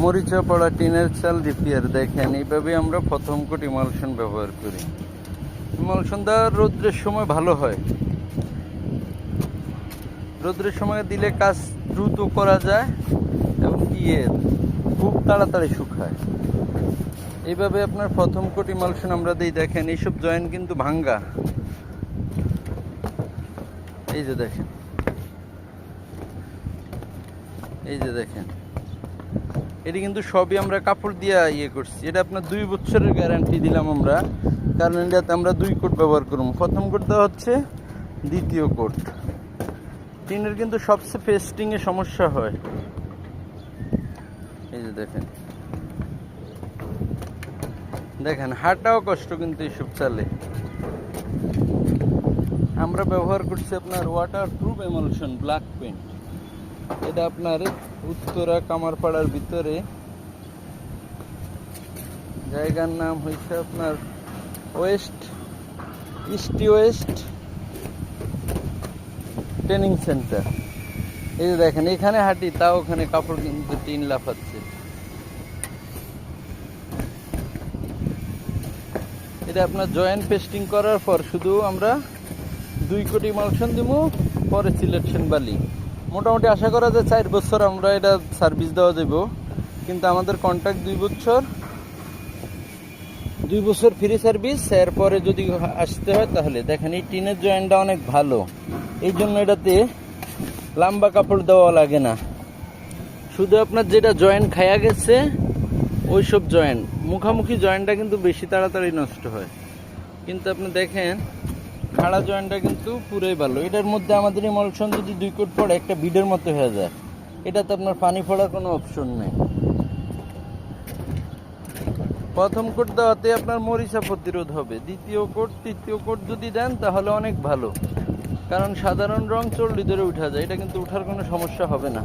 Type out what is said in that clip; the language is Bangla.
মরিচা পড়া টিনের চাল রিপেয়ার। দেখেন এইভাবে আমরা প্রথম কোট ইমালশন ব্যবহার করি। ইমালশন দেওয়ার রৌদ্রের সময় ভালো হয়, রৌদ্রের সময় দিলে কাজ দ্রুত করা যায় এবং খুব তাড়াতাড়ি শুকায়। এইভাবে আপনার প্রথম কোট ইমালশন আমরা দিই। দেখেন এইসব জয়েন্ট কিন্তু ভাঙ্গা, এই যে দেখেন, এই যে দেখেন, এটি কিন্তু সবই আমরা কাপড় দিয়ে করছি। এটা আপনার 2 বছরের গ্যারান্টি দিলাম আমরা, কারণ এটাতে আমরা 2 কোট ব্যবহার করব। প্রথম কোট দেওয়া হচ্ছে, দ্বিতীয় কোট। টিনের কিন্তু সবচেয়ে পেস্টিংয়ে সমস্যা হয়। এই যে দেখেন, দেখেন হাঁটাও কষ্ট কিন্তু এইসব চালে। আমরা ব্যবহার করছি আপনার ওয়াটার প্রুফ এমালশন ব্ল্যাক পেইন্ট। এটা আপনার উত্তরা কামারপাড়ার ভিতরে, জায়গার নাম হয়েছে আপনার ইস্টি ওয়েস্ট ট্রেনিং সেন্টার। এই যে দেখেন, এখানে হাঁটি তাও ওখানে কাপড় কিন্তু টিন লাফাচ্ছে। এটা আপনার জয়েন্ট পেস্টিং করার পর শুধু আমরা 2 কোট ইমালশন দিব, পরে সিলেকশন বালি। মোটামুটি আশা করা যায় 4 বছর আমরা এটা সার্ভিস দেওয়া যাব। কিন্তু আমাদের কন্ট্রাক্ট 2 বছর ফ্রি সার্ভিস। এরপরে যদি আসতে হয় তাহলে দেখেন এই টিনের জয়েন্টটা অনেক ভালো, এই জন্য এটাতে লম্বা কাপড় দেওয়া লাগে না। শুধু আপনার যেটা জয়েন্ট খায়া গেছে ওইসব জয়েন্ট, মুখামুখি জয়েন্টটা কিন্তু বেশি তাড়াতাড়ি নষ্ট হয়। কিন্তু আপনি দেখেন খাড়া জয়েন্টটা কিন্তু পুরোই ভালো। এটার মধ্যে আমাদের ইমালশন যদি 2 কোট পড়ে একটা বিডের মতো হয়ে যায়। এটাতে আপনার পানি পড়ার কোনো অপশন নেই। প্রথম কোট দেওয়াতে আপনার মরিচা প্রতিরোধ হবে। দ্বিতীয় কোট, তৃতীয় কোট যদি দেন তাহলে অনেক ভালো, কারণ সাধারণ রং চল্লি ধরে উঠা যায়, এটা কিন্তু উঠার কোনো সমস্যা হবে না।